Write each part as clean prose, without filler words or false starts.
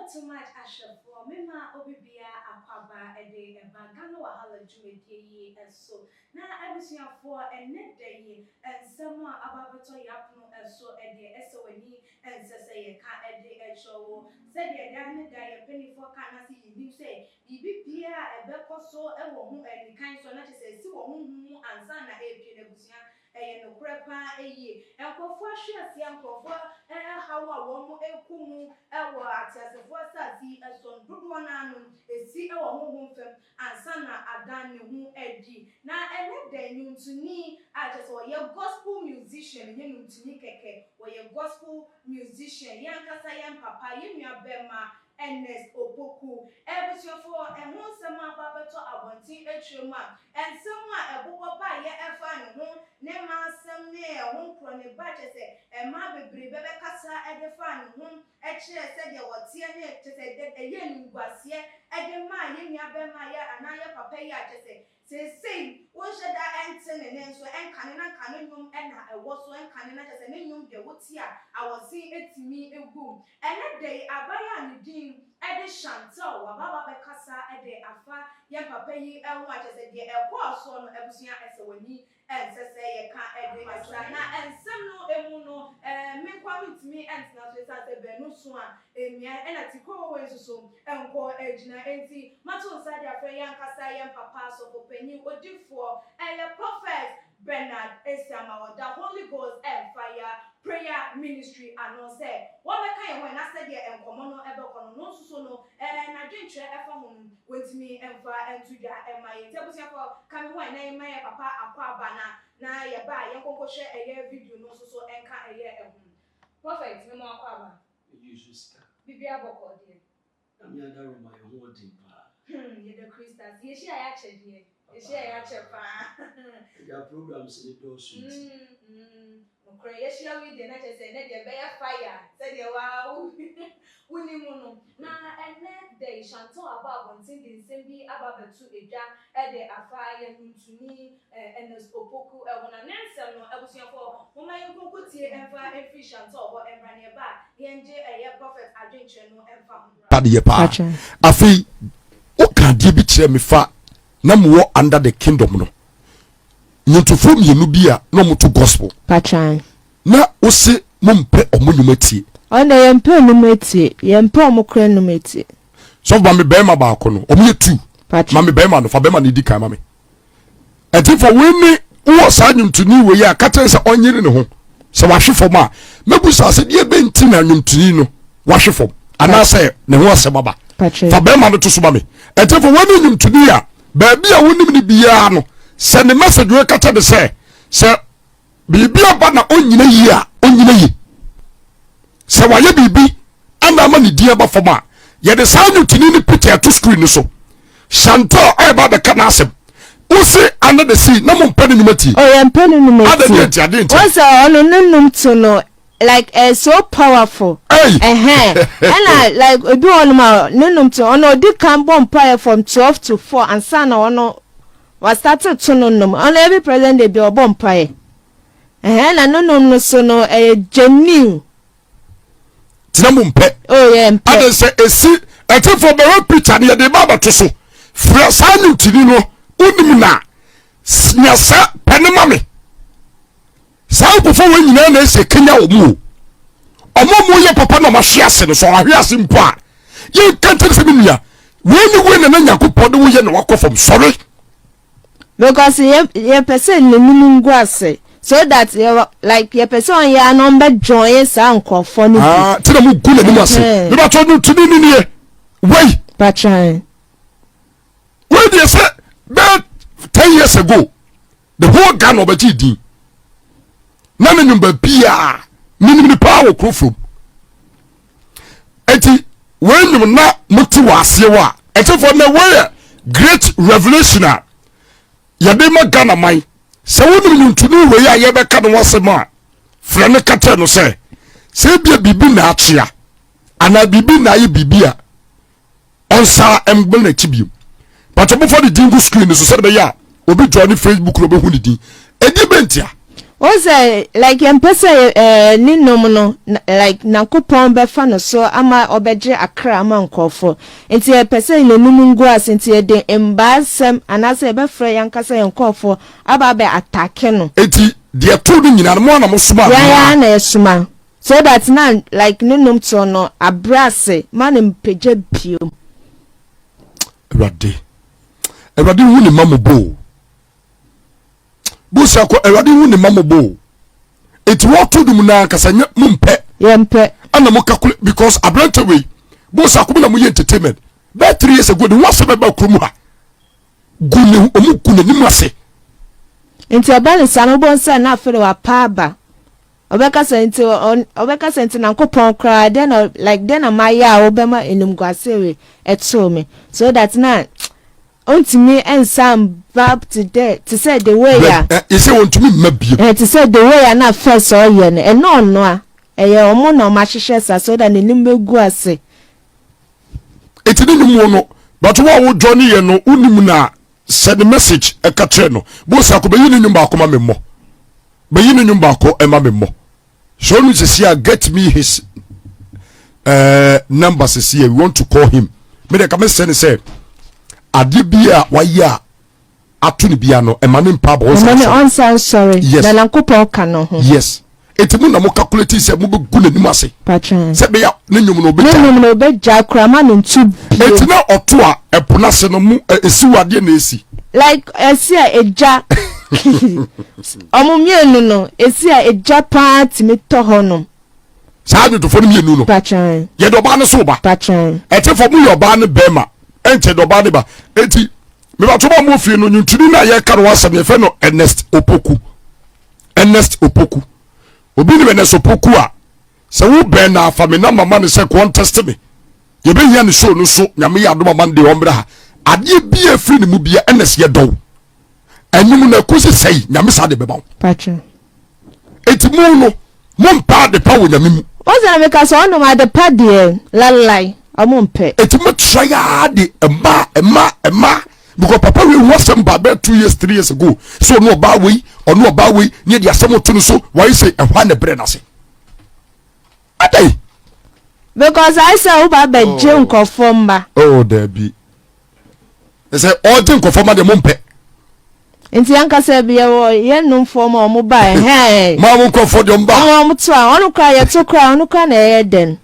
Too much Asha for Mima Obibia Aquaba a day and Bagano Hala Jumedi and so now I was here for a net day and someone about Yapuno and so a day SOE and say a car a day at show said the diamond day a penny for canasi you say Bibia a beco so a woman and the kind so not to say so and sana a pinabusia no prepa a ye and for shares young for how a woman a kumu a Sasi as on Bruduanum, a sea or home film, and Sana Adani who edgy. Now, and then you to me, I just saw your gospel musician, you to me, or your gospel musician, Yankasayan Papa, Yimia Bema, Ernest Opoku, every show for and one summer babato abonti etrema, and someone a book by your effort home, Nema some near home from the budget, and my baby Casa at the fan home, actually said you were tearing to say that a young was here, and the my Yimia Bemaya and I papa just say, what should I answer and so and canon and I was so and canon as a name the woods here, I was seeing it to me a boom, and that day I buy a Dean. Ede Chantal, Baba Becassa, Ede Afa, Yan Papayi, and what I said, dear, a poor son, Ebusia, as a winnie, and say, a car, Ede Masana, and some no emuno, make one with me, and not with us a Benuswan, and a Tico ways so, and call Edna, and see, Mato Sadia, Yan Cassa, Yan Papa, so for penny, what do for, and a prophet. Bernard Esama, the Holy Ghost and Fire Prayer Ministry, and no say, what kind when I said here and common ever no so and I didn't share a phone with me and fire and to ya and my table coming when I my papa aquabana, now you buy your cocoa share a year video no so and can a year at home. Perfect, no more aquaba. You just be a book, dear. I'm your darling, my own deeper. You're the Christas, yes, I actually did. Your programs in those suits. Croatia with the nature said that you bear fire, said you wow. Winimono. Now, and that day, Chantal about one thing in Simbi about the two a jam at the affair to me and the Opoku. I want an answer. No, I was here for whom I could see and fire and fish Chantal or and run nearby. The NJ a prophet, I drink no and found. I feel, what can you be cheer me fat? Na mo under the kingdom no nyentofo mienu bia no mo to gospel pachan na o se mo mpe omonumati ona yempe onumati yempe omokra numati so ba me be ma ba ko no omo yetu ma me be ma no fa be ma ne di kan ma me enti for weni wo sa nyumtuni we ya ka ten se onyere ne ho se wahwefo ma mebu sa se die be nti na nyumtuni no wahwefo ana se ne ho se baba fa be ma no to so ba me enti for weni nyumtuni ya baby a wonim ni biya no send the message we kata de say bibi aba na onyina yi a onyina yi se waye bibi ana ma ni dia ba foma ye de sanyu tini ni picture to screen so Chantal ai ba de kana asem usi ana de see na mo mpani numati o ye mpani numati what's ono nunum to no like so powerful and like obi on ma nunum to ono di kan bomb prayer from 12 to 4 and sana ono was started to nunum on every present day be bomb prayer na nunum no so no genuine tinamumpe oh yeah mpe ade say esi for the picture ne de baba to so fra sanu tini no unim na nyasa penemame sao befo we nyina na ese Kenya omu omo ye papa na mahwiase no so ahwiase mpo a ye kante se minua we na Yakobɔ de wo ye na wakɔ sorry because ye person ne munungu ase so that like your person ya number join san nkofo no tina mu gu na ni ase be ba to no tuni ni ne wei patran we dey say 10 years ago the whole Ghana obeti din na me nyumba bia minimum power kro from enti when you na muti wase wa enti for na way great revolutionary ya de ma Ghana man se wonu ntunu we ya ye be ka no wase ma frene kate no say bia bibi na achia ana bibi na ye bibia onsa emgbe na chibio but before the dingo screen so say be ya obi join Facebook no be hu ni din edi bentia o say like empese ni nom no like nakopon be fa no so ama obeje akra ama nkofo enti empese ni num ngu as enti e de embasem anase be frɛ yankasa nkofo aba be atake no enti de to do nyina mo na mo suma ya na esuma so that now like ni nom to no abrase man mpeje bio Ewade hu ni mamobo busa ko ewade hu ni mamobo eti what to do na kasanya mumpe yempe ana mo calculate because abrantewe busa ko na mo ye entertainment be 3 years ago the what's be krumu ha gune omu gune ni mase enti abale sano bonsa na afere wa paaba obeka senti na nkopon kra then like then amaya obema enumguasewe etome so that na ontimi ensam bab today to say the way ya you say want to me mabie to say the way ya na first or ye no eno no a eye omo na ma hihye sa so that nenim begu ase etini nimu no but wo johnny ye no unim na send message e ka tre no bo sa ko be yini nyum ba ko ma memmo be yini nyum ba ko e ma memmo so no say get me his number say we want to call him me dey come say ade bia waya atuni bia no e ma ne mpa bo so sorry na lankopon ka no ho yes etimu na mo calculate say mo be gu na nim ase patron se be ya ne nyum no be ja krama no ntu etina oto a epona se no mu esiwade na esi like esia eja omumienu no esia eja part mi to hono saa de to fo no mienu no patron ye do ba ne so ba patron ete fo mu yo ba ne bema ente do ba ne ba eti me ba to ba mo fie no nyuntuni na ye ka no wasem ye fe no Ernest Opoku obi ni Ernest Opoku a se wo ben na afa me na mama ne se contest me ye be hia ne show no so nyame ya do mama de ombra ha ade bia free ne mu bia Ernest ye do enum na kusi sei nyame sa de be ba patron eti mu no mo mpa de pa wo nyame mu o se na me ka so no ma de pa de lalai amompe eti mo try ade ema because papa we was about 2 years 3 years ago so no ba we or no ba we near the asemo to so why say e hwa ne bre na se adai because I say o ba be je nkofo mba oh there be they say all thing nkofo ma de mompe enti anka se be ye no form o mo ba ma mo nkofo de mba o mo to a onu kra ye to kra onu kra na ye den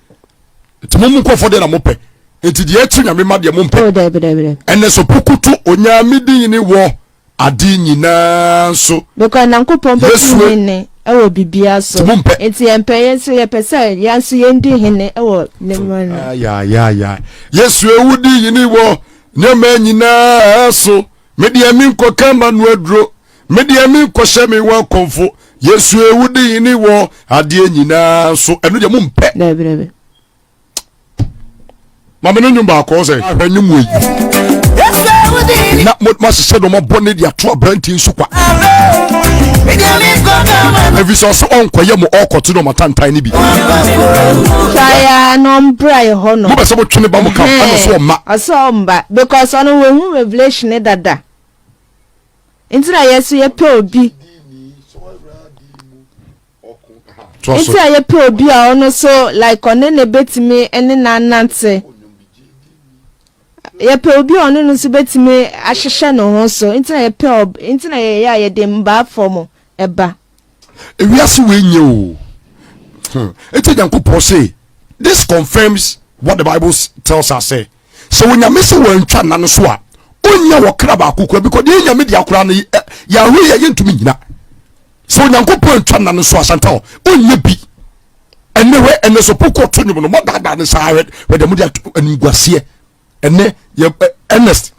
ti mo nkofo de na mope enti de etu nyame ma de mompe oh there Ernest Opoku to onyame din ni wo adi nyina so because nankopon pe hene ewo bibia so enti empe so ye pese yanso ye ndi hene ewo ne man ya yesu ewudi yini wo ne ma nyina so mede ami nkoka ma no aduro mede ami nkɔhyɛ me wa konfo yesu ewudi yini wo adi nyina so enu de mompe there mama no nyum ba ko say ahwanyum yi na mo se do mo bone dia to abranti nsu kwa evi so so onkoye mo okoto do matantan ni bi fire nombra ye hono mo be se mo twene ba mo ka ana so ma aso mba because ono we hu revelation dada intina yesu ye pe obi intina ye pe obi a ono so like onene betimi ene na nante ye pe obi onu no so betime ahyehye no ho so intina ye pe intina ye ya ye de mba form eba ewiase we nye o eti Nyankopɔn say this confirms what the Bible tells us say so when nyame se wantwa na no so a onya wo kra ba akokɔ because de nyame de akora no ya hwe ye ntumi nyina so Nyankopɔn ntwa na no so asanta o onya bi ene we ene so poko to nyum no modada ne sa we de mu de anguase ene ye Ernest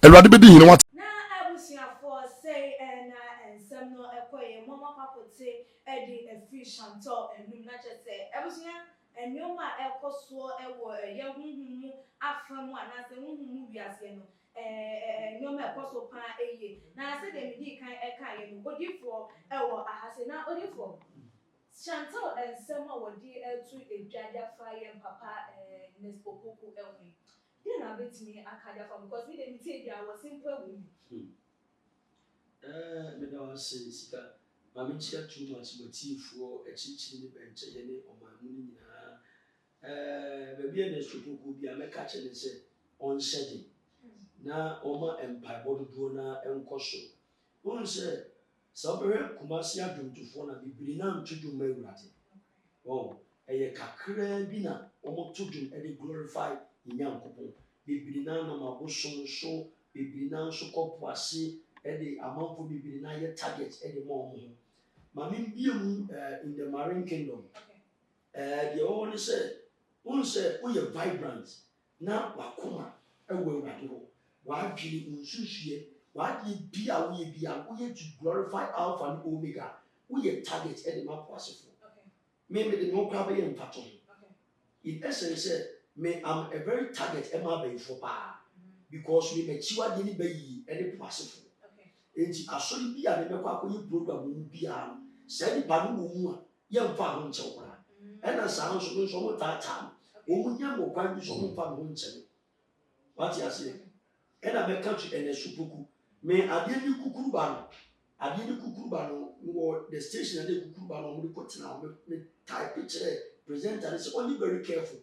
elwade be di hine wat na abusiafo say na ensem no ekoye mama papote edi efishanto enum na chese abusia enyoma ekoso ewo ye hunhumu afamu anase hunhumu biase no enyoma ekoso pa eye na se de midi kan eka ye no odifo ewo ahase na odifo Chantal and Summer were dear to a Jaja Fire and Papa Ernest Opoku Elmi. Then I bet me a Kadafa because we didn't say there was simple women. Madam says, Mammy share too much motive for a chicken in the bench on my moon. Maybe Ernest Opoku be a catcher and say on setting. Now, Oma and Piebody Drona and Cosso. One said, Sabere Kumasia do to phone and be brilliant to do Mayrati. Oh, a Kakre Bina, almost to do any glorified in young couple. Be brilliant on my bosom show, be brilliant so called Poissy, any amount for be brilliant targets any more. Mammy Bium in the Marine Kingdom. The only said, one said, we are vibrant. Now, Wakuma, a will not go. Why do you sushi? Why do you be to glorify Alpha and Omega? We are target any more possible. Maybe the no crabby and pattern. In essence, may I'm a very target Emma Bay for power because we may chew any bay any possible. And I should be a Nemaka program will be send Panu, young farm children. And a sound so much that time. Young will quite be so much fun. What you say? And I make country and a Opoku. May I did you Kukubano? I did you Kukubano, the station and the Kukubano will put now, type picture, present, and it's only very careful.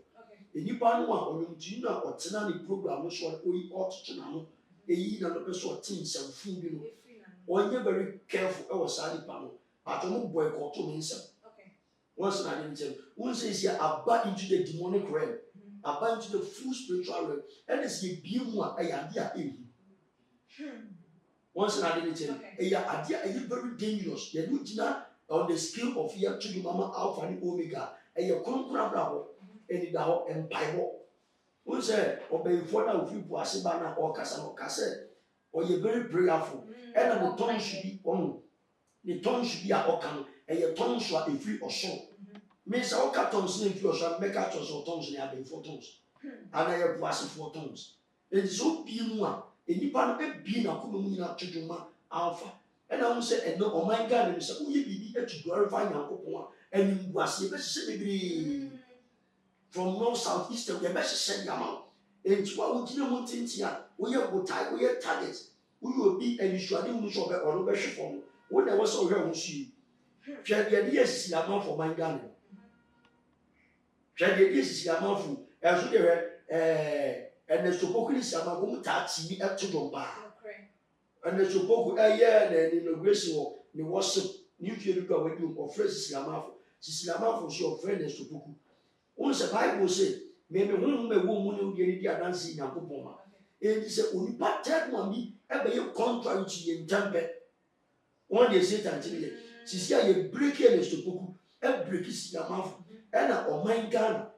In Nippon, or Juna or Tenani program, which one we ought to know, a year and a person teams and food, or you're very careful, our side panel, but don't boycott to himself. Once I didn't tell, one says here, about into the demonic realm. About the full spiritual realm, and it's a beautiful idea in him. Once I didn't tell, a idea is very dangerous. The Lutina on the scale of year to the Mama Alpha and Omega, and your conqueror bravo, and the Dow and Bible. One said, obey for now, if you pass a banner or cassette, or you're very prayerful, and the tongue should be on. The tongue should be a ocan, and your tongue shall be free or so. Miss all cartons in your make out your tongues and have 4 tons. And I have passed 4 tons. It is so being one. And you can't be a Kumina to do Alpha. And I will say, and no, oh my God, and say, we be to glorify Uncle and you was the best degree from north, south, east, and the best send them out. And what would you want in here? We are good type, we are targets. We will be and you should do much of it or no from when I was over on see. Shall the ideas see a man for my gun. This is your mouth, as you and the Opoku is a man taxi up to Domba. And the Opoku, a year and inauguration, the worship, nuclear with you or phrases your mouth. She's your mouth was your friend as Opoku. Once the Bible said, maybe one woman will get a dancing young Poma. And it's a only part one me, ever you contrary to your temper. One day, Satan, she's here, you break it as Opoku, and break his your mouth. And on my Ghana,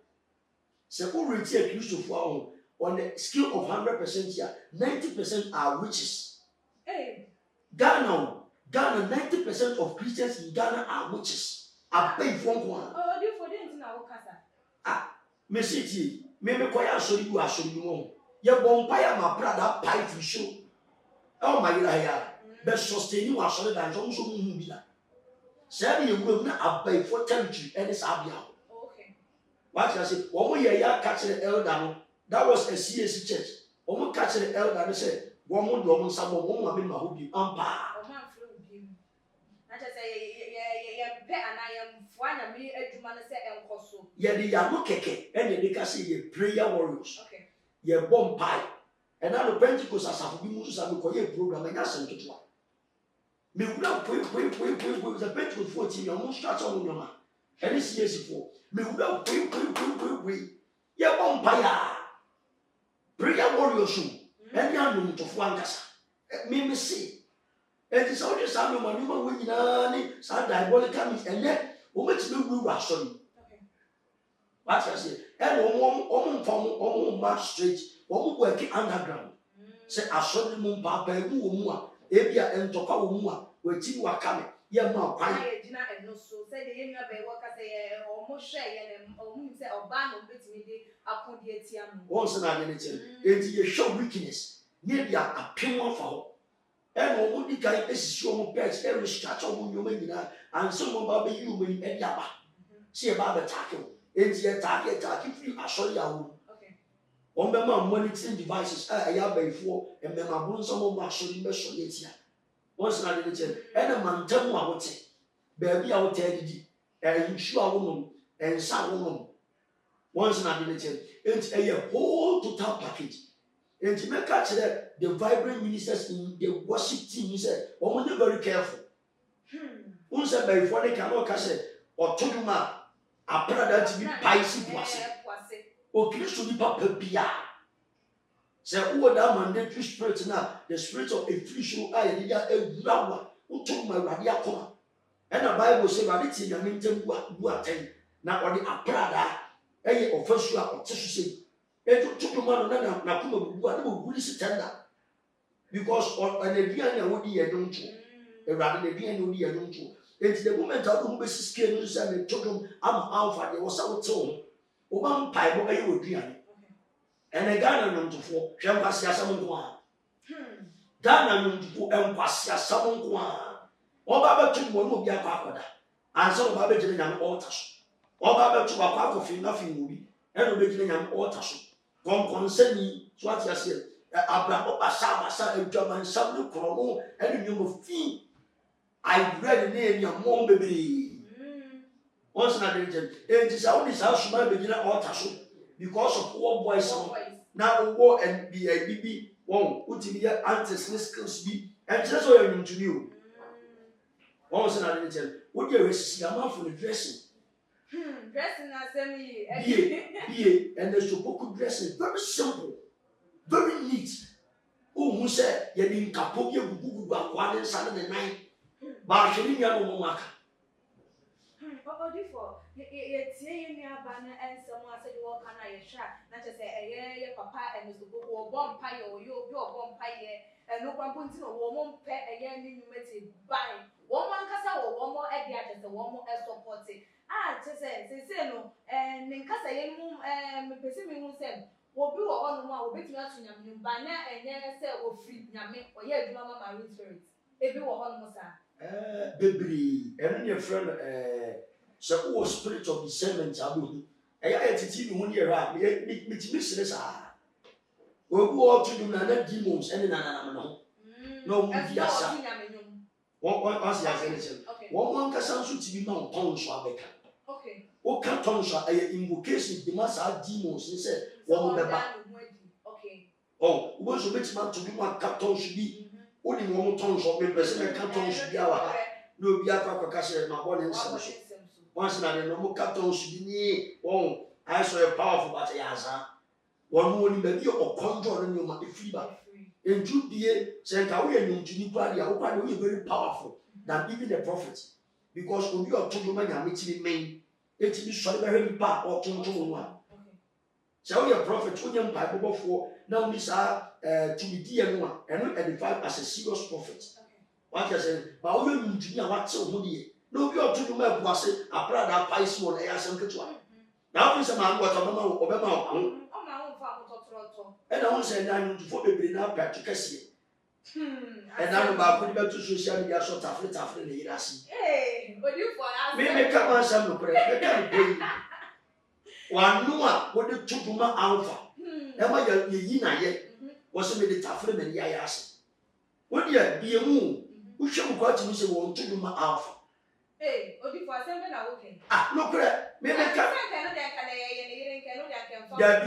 so who retake used to fall on the scale of 100% here, 90% are witches. Hey. Ghana, 90% of Christians in Ghana are witches. I pay for one. Oh, do for them in our casa. Ah, Messity, maybe quite I show you, Your bonfire, my brother, pipe to show. Oh, my God, best sustain you as solid and also be that. Say you will not pay for territory and it's Abia. What I say, one year, catch the elder. That was a CSC church. One catch the elder and said, one more woman, someone, woman, who be umpire. I just say, yeah, and I am one of me, a man say, and Cosso. Yeah, the Yamuke, and the Nicasi, prayer warriors. Okay. Yeah, bomb pie. And now the Pentecost as a Bimus and the program and answer to one. Me would not put the Pentecost 14, almost starts on your man. And it's years before. Me would not put yeah, umpire. Prayer warriors, and young to Fwancas. Me see. And it's all just how man, you know, some diabolical and yet, which no ration. What I say, and one from March Street, one working underground. Say, I saw the moon, Papa, who Abia and Toka, where you are coming. Yeah, ma, I did not know so. Say the Emmanuel workers almost share and say, or ban of it, maybe upon the ATM. Once an identity, and you show weakness, nearly a pin of all. and omo di kan esisi omo pets every structure omo nyoma nyina and some ba be yi omo ni e aba se e ba be take o enti e take free asori awo on be ma monitoring devices ya ba ifo e me ma bun some omo asori be so yetia once na de chen e na mantam a wote ba bi a wote adidi nsu a wonom ensa wonom once na de chen enti e whole total package. And to make catch that the vibrant ministers in the worship team, he said, "Oh, they're very careful." Who said by before they cannot catch it or told you, "Ma, I pray that to be piety was it." Or Christ to be papa pia. Say, "Oh, that mandatory spirit now, the spirit of affliction, I did a drama who took my radia corner." And the Bible says, "I didn't see the maintain who attend now or the aprada, a official or tissue." Eto tutu mano na kuma bubu na bubu si tenda because on aduane a wodi ye nonto ewrade na aduane wodi ye nonto enti the moment a do be scale no say me tutu am alpha de wo sa wo tew wo ba mpai bo ayi oduane ene Ghana nonto fo hwe nkwase asam nko a Ghana nonto fo nkwase asam nko a wo ba ba tu mo no bi akwa akoda anso wo ba ba gire nyam altar so wo ba ba tu akwa akofi na fi wo bi eno be gire nyam altar so Conseni, what you say, Abraham Basa, and German Samuel Crono, and you move fee. I read the name your mom baby. Once na region, it is only house my beginner altar because of war boys. Now war and be a BB, one, put in your aunties, skills be, and just what you to you. Once na region, what you see a man for the dressing. Dressing as semi. And the Opoku dressing very simple, very neat. Oh, who said you didn't capogia gugu one and Saturday night? Marshally, young maka. Papa, before it's saying your banner and someone said you walk on a shop, not to say a year, papa, and Mr. Bobo, bomb pie or your bomb pie, and no one puts in a woman pet again in you buy. One cassa or one more at the address, the one more as supported. Just say no, and in Casa Yum, Pessimin will say, will be on one will be to us in your banner and then say, or free Yammy or yet Mama Marine Spirits. If you were on Mosa. Baby, and your friend, so spirit of discernment, I will. I had to tell you 1 year around, me miss we'll go out to do none demons and no. No, once I said, one can sound to be known, Tons or okay. What can Tons are invocation, the master demons, he said, one of okay. Oh, what's a rich man to do what Captain should be? Only one Tons or President Captain should be our no be a castle, my one and some. Once another, no more Captain should be near. Oh, I saw a powerful Batayaza. One morning, maybe or control in your fever. In Judea, Saint Kawi and Junipadi are very powerful than even the prophets. Because when you are told you are meeting main, it is very part or 1. So your prophet, William Bible for now, these are to be dear one and not edified as a serious prophet. What I said, but all you need what so moody. No, you are to do my was a brother pies one air some one. Now, is a man what Obama. And I want to say, I'm to be now practically. And now about putting back to social media, so tough, hey, but you for maybe come on some prayer. One Noah, what the Chukuma Alpha. Emma, Yina yet was a tough and Yayas. What year be a moon? We shall go to Mr. Wong Chukuma Alpha. Hey, what if I send me now? Okay. Ah, no, correct. Maybe I can't.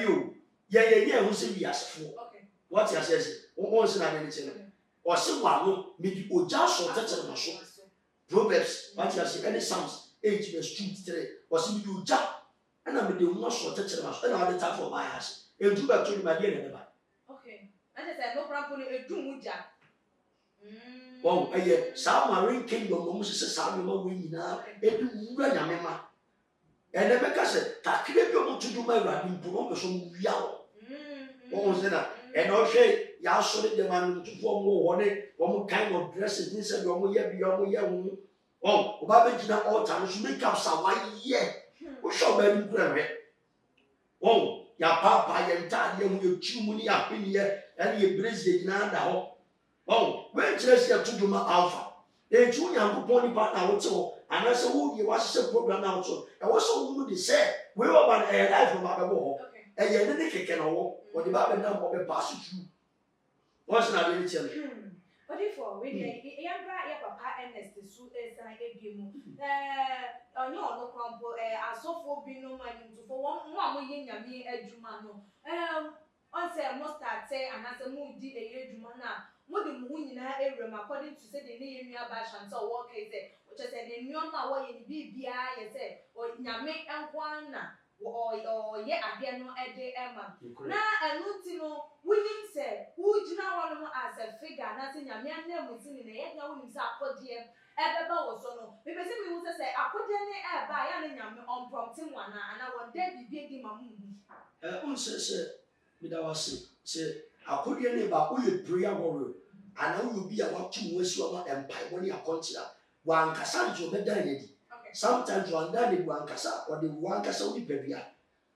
You. Yeah, who say yes for? Okay. What you says, once in a minute, or someone maybe or just or touch on my Proverbs, what you say, any Psalms, 8 verse 2-3, or see you jump, and I'm doing no sort of touch on and all the time for my house. And do back to my dear. Okay. And I said, no problem, a doom jack. Oh, a year, some marine kingdom, Moses, Samuel, winning now, and run a member. And the Becca said, that create you want to do my writing, put on some yellow. What was that? And okay, y'all solid the man to form one kind of dresses. This said, one year beyond year. Oh, Babajina all time, she make up some 1 year. We shall be in prayer. Oh, ya papa, and tell you, you chew money up in here, and you brace the Nanda. Oh, when just to do my alpha. Then junior pony part now so and I said, who you watch the program now so and what's so good to say we were about a life from our wall. And you didn't can walk or the Bible now will pass it through. What's not really tell you? But if we your papa Ernest is an ABM. No crumple, I saw for being no money to for one yin yammy edumano. On say I must start say and as a mood did a year dumana. What the moon in her area, according to say the name near Bash and so walk is it, which I said in your way in BBI, said, or Yame and Juana. Or yet again, no Eddie Emma. Now, and Lutino, William said, who do not want as a figure, nothing a man name was in the end, no one's up for dear. Ever was so. Because we would say, I put any air by an on prompting one, and I want Debbie begging my moon. Says, without say, I put any about who prayer warrior, and I will be about 2 years over empire when you are considered. One Cassanjo, the dining. Sometimes one daddy one cassa or the one cassa only pebia.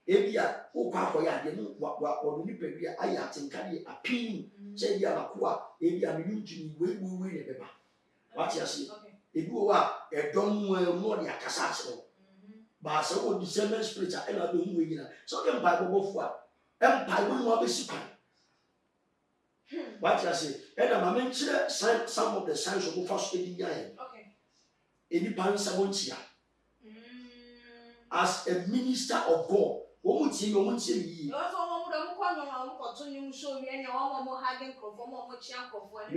Ebia, who quacoya, what only pebia, I think carry a pin, say Yamakua, Ebia, usually we will win a paper. What you see? If you are a dumb well more than a cassation. But so would the same spirit and I don't win. So then by both what? Empire will not be super. What you say? And I mentioned some of the signs of the first 80 years. Any Pansamontia. As a minister of God, what would you want to see? You also want to continue show me any more hugging from more champion for a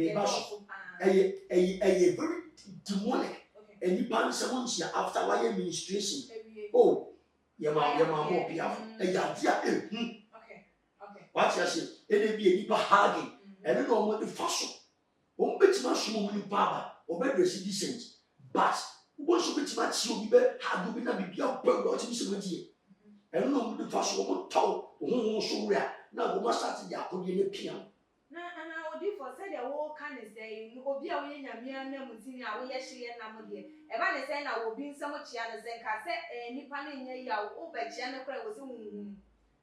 very demonic. Any Pansamontia after my administration. Oh, Yama, more piaf. Okay. What you say? It be a deeper hugging. And I don't want the fossil. One bit much more papa or better decent. But what should be much you be had to be not be your bird to be so dear. And no, the first one talk, who so rare. Now we must start the apple in the piano. Now, and I would do for said a whole kind of say, you will be away in a mere name with me. I will actually and I'm here. If I say I will be so much and say, I said, any pan in here, over Gianna was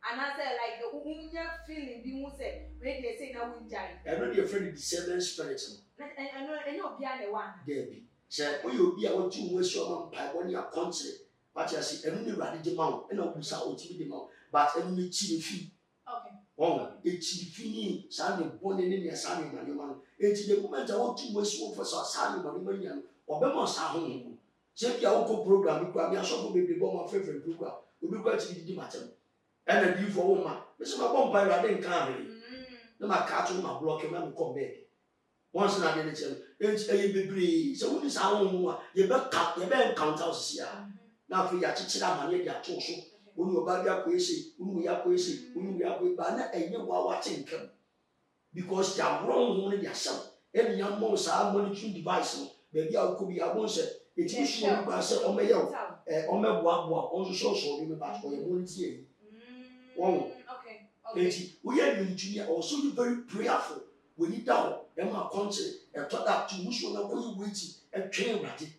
and I said, like a woman feeling being said, when they say now we die. I'm not afraid of the seven spirits. And no piano one, Debbie. Say, we will be our 2 years your pie when you are country. But I see every radical mount and I will say, the mount, but every chili fee. Okay. Oh, it's fini, Sandy, born in your son, man. It's the moment I want 2 years for Sandy, Manian, or Bemos are home. Check your local program, you can also be my favorite program. We'll be going to the matter. And a beautiful woman. This is my bomb by Radin Carry. No, my cartoon, my block, and I'm come back. Once in a minute, it's a baby. So, when it's our own, you better cut your band count house here. Now, for your teacher, I'm here, also. When you buy your crazy, when we are crazy, when we are with banner, and you are watching them. Because they are wrong only yourself. Any young monster, I'm monitoring device. Maybe I could be a monster. It is sure you can say, oh, my young, oh, my on social, you about for your volunteer. Oh, okay. We are engineer also very prayerful. We need down, and my country, and taught that to which one are going waiting and train ready.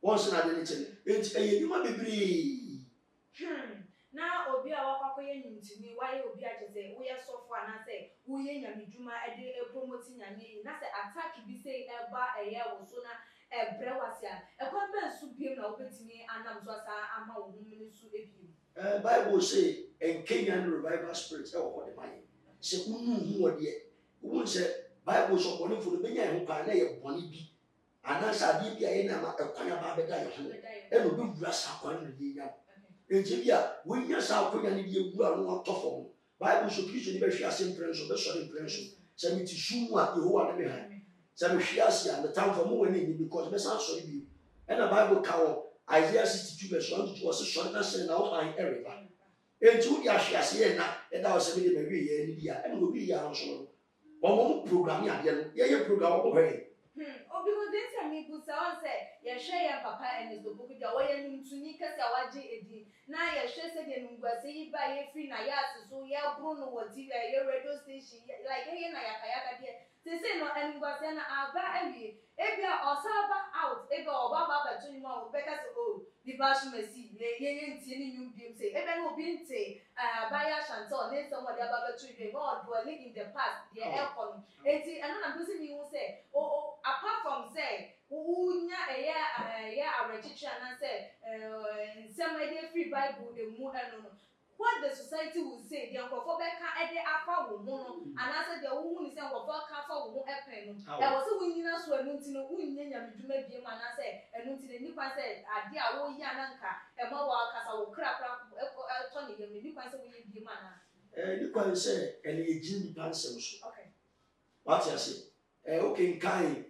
Once in a minute, it's a human baby. Now, Obi, our papa, to me, why Obi, I say, we are so far, and I say, we ain't a Juma a day promoting a name. That's an attack, be say, a year or sooner, a brewasia, a convent superior open to me, and I'm so I'm a woman to Bible say, and Kenyan revival spirits, oh, what am I? Say, who are yet? Who said, Bible so one for the beginning who can lay a bonny bee. And as I did, I am a quite about the diet, and a good grass upon the young. In Jibia, when you saw Korean, you were not tough. Bible so usually very simple, so that's what impression. Send me to shoot what you are behind. Send me and the town for more than because Mess answer you. And a Bible cow, Isaiah 62 verse 1 was a short and now I everybody. And Julia Shias, and I was a million maybe, and will be also. One program, yeah, program away. Oh, because this time he puts on say, yeah, share your papa and his book with your way and to Nika Sawaji. na ya hwe se de ngwase yi ba ye free na ya so ya bro no wo TV ya radio station like ye na yakayaka de say no ngwase na aba ewie ebia osaba out ebia oba baba to ni ma because oh the bash mercy ye ntie ni nyum biem say ebia no obi ntie abaya Chantal ne some de baba to you God dwelling in the past the aircon enti eno na bisi mi hu say apart from say unya eya arechicha na say some dey free Bible dey mu eno no what the society will say the nkofo be ka ede afa wo mu no and I said the wo ni say nkofo ka afa wo mu epen no e wo say wo nyina so enu nti no unnya nyamedwuma biem and I say enu nti ni kwa say ade a wo yi ananka e ma wo akasa wo kra to ni yam ni kwa say wo yi biem ana ni kwa say ene eji ni pansem so okay what you say okay kai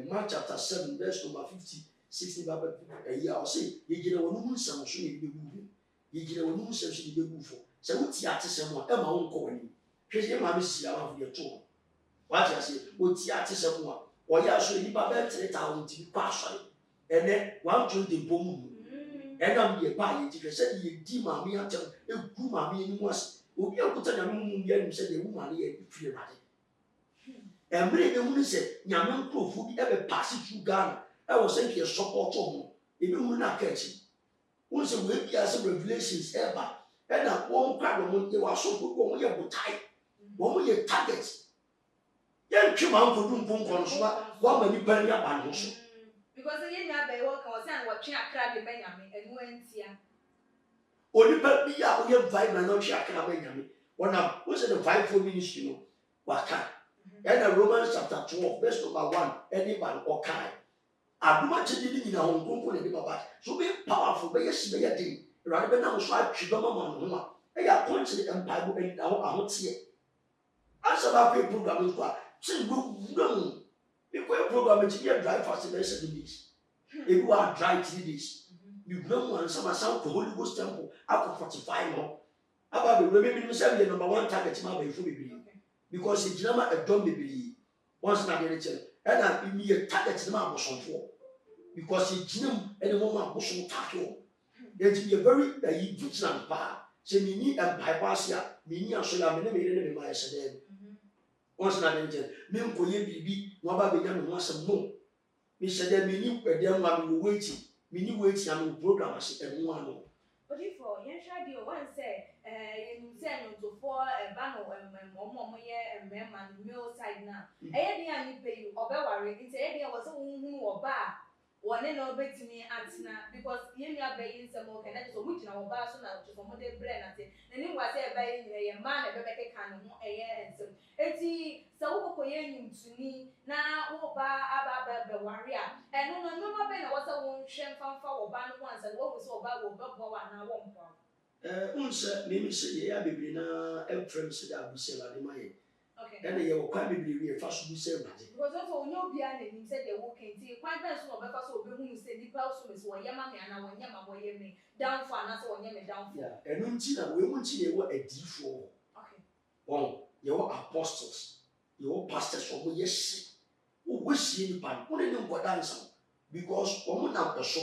Mark chapter 7 verse number 50 60 Bible year I say ye gina wo nu nsam so ye be bu ye gina wo nu nsam so ye be bu fo se wuti atesem a e ma wo nko wani hwe ye ma me sia ma fu ye to what you say wuti atesem a o ya so ni ba be 3000 ti kwa so ene 120 bomu enam ye ba ye ti hwe se ye di ma me atem egu ma me ni was obi akuta na me mu ye ni se de wu ma ne ye fie rade emre be mu se nyame nkrofo bi e be pass through Ghana e wo se ke support ho e be mu na ka chi won se we bia se revelations ever e na won kwa do mo ye wa so ko won ye botai won ye target ye ntwe ma nkodu nkonkon so wa ma ni ban ya ban ho so because ye nya be wo kan wo se an wo twe akra de benyame enu antia oni pa bi ya wo ye vibe na no twe akra benyame wona wo se the vibe for ministry no wa kan and Romans chapter 12 verse number 1 anyone or kind aduma chidi ni na honkonko ne baba so be powerful be yes be yedin rade be na so atwe mama no ho a ya point the empire be na ho ahotie asa ba pe program ko a tin go wudam be ko program ti be drive fast be 7 days e go a drive 3 days you know one some ko Holy Ghost temple up 45 no aba be we be say be number 1 target ma ba ifo be because it drama a dom be once na dey tell and na me a target na abosonfo because it jinem any moment aboson tackle it be a very vigilant pa say me ni empire pass ya me ni aso ya me me ma yesede once na dey tell me nkoye bibi no ba be nya me ho asem no me sede me ni kwede ma me wait me ni wait ya me program ase enu ano but if you try the one say you say no to for ban mo ye man male side na e dey ani pay you obe worry nti e dey was hu oba wone na obetimi atina because ye mi abayi nsem o kana so mu gina oba so na to mo de brain ate na ni wa say abayi nyina ye man na bebeke kan ho eye nsem eti sa wo kokoye nyimtuni na wo ba aba be worry a eno no no be na wo say wo hwe mfamfa wo ba no once na wo so oba wo bebo wa na wo mpo unse me se ye ya bebiri na efrem se da buse la de maye okay ene ye wo kwa bebiri we fa so buse ma de because also onye obi a na nim se de wo kenti kwan ben so obefa so obehu mu se nipa so me so wo yema me ana wo nyema wo ye me down for na so wo nyema down for yeah enu nti na we mu nti ye wo adifo okay ye wo apostles ye wo pastors wo yes wo sie ni pan wo ne ngoda nsa because wo mu na so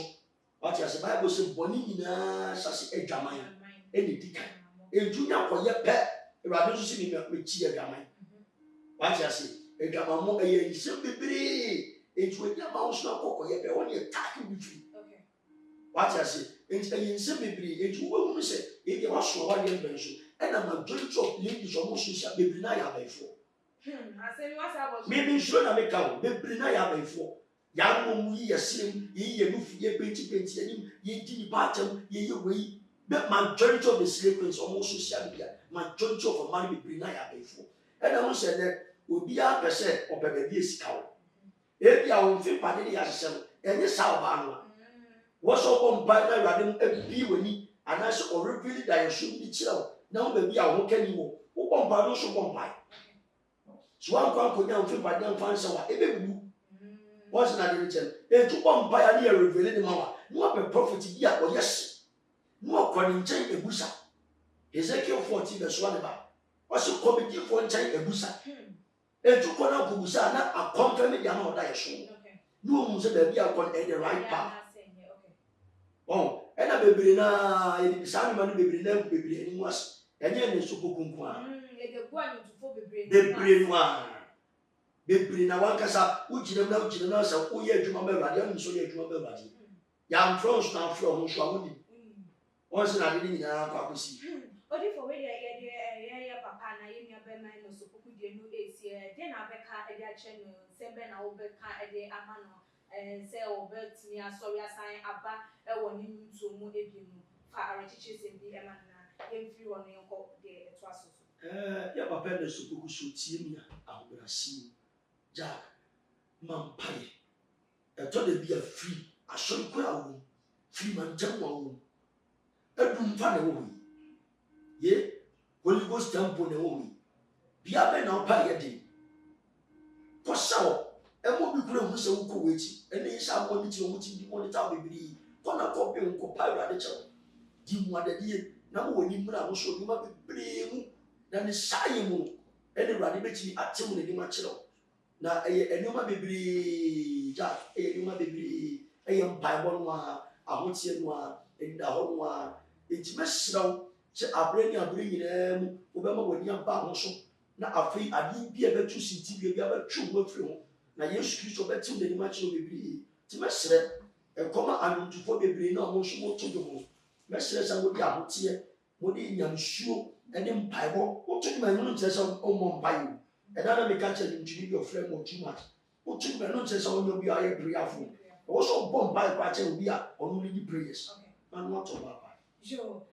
what you say Bible say boni nyina sase adwaman eni dika ejunya koye pe ewade so si ni me chi adwaman what you say adwaman mo eye nsem bebere eju adwaman wo so kokoye pe won ye taki bifi okay what you say nsem bebere eju wo mu se e dey waso wa dey ben so and na majority of ladies almost so bebere na ya baifo asemi what's about me sure na me ka bebere na ya baifo ya no mu ye slim ye nufu ye penti anim ye di batam ye wei the majority of the slave queens almost social media majority of money be na ya before and I want say that obi a pese opebe bi esika wo e bia wo mfi pade ya hye enye sa oba no wo so ko mpa na rade mu abi wani ana so o reveal that you should be chill na wo ba bi a wo kani wo wo ko mpa no so ko mpa so wan ko nya mfi pade mfa nse wa ebe bu what's not the return e to ko mpa ya na reveal ni ma wa no be prophet bi a o yes no according to ebusa Ezekiel 14 verse 1 ba also committee for nchen ebusa eju ko na kubusa na akonfirm dia na oda yeso no mu se ba bi akon the right path oh and na bebree na yɛde saa nneɛma no bebree na bebree anim ase ɛnyɛ ne so kokunku a bebree no a bebree na wankasa wogyina na sɛ woyɛ adwuma ma Awurade ɛno nso yɛ adwuma ma Awurade yɛamfrɛ nso na amfrɛ ho nso a wodi wɔn sɛ na ade ne nyinaa akɔ akɔsi odifo we yɛ papa na yɛ nua bɛma no so Opoku die no esi de na bɛka de akyɛ no sɛbɛ na wo bɛka de ama no sɛ wo bɛtumi asɔre asan aba wɔ ne ntuo mu ebi mu fa arekyekye sɛ bi ɛma na yɛmfiri hɔ no yɛnkɔ de ɛto aso so yɛ papa na so Opoku so tie mi a ahobrɛaseɛ Jack mampae ɛtɔ da bi a firi asɔre kɔ a wo firi mantam wa wo adum fa na wo ye Holy Ghost temple na wo bia be na opa ye de ko sawo e mo bi kura hu se wo ko wechi ene sha mo ni ti mo ti di mo ni ta bebiri ko na ko be nko pa Awurade chewo di mu adadie na mo woni mura mo so bi ma bebiri mu na ne saye mu ene Awurade be ti atem ne di ma chewo na enoma bebiri ja enoma bebiri mpa no a ahotie no a enda ho no a ejimesraw sɛ abrɛ nyinaa mu wobɛma w'ani aba ho so na afei ade bi a bɛtu sinti bi a bɛtwe wo afiri ho na Yesu Kristo bɛtew n'anim akyerɛ bebree nti mɛsrɛ ɛkɔma anwontofo bebree na ɔmo nso moto do ho mɛsrɛ sɛ wode ahoteɛ wode nyamesuo ne mpaebɔ woto dwuma ɛno nkyerɛ sɛ ɔmmɔ mpae o ɛda na meka kyerɛ nimtwini bi ɔfrɛ mo too much woto dwuma ɛno nkyerɛ sɛ ɔnyɛ bi a ɔyɛ prayerfo ɛwɔ sɛ ɔbɔ mpae kɔ akyerɛ obi a ɔno ne di prayers na no atɔ baapa jo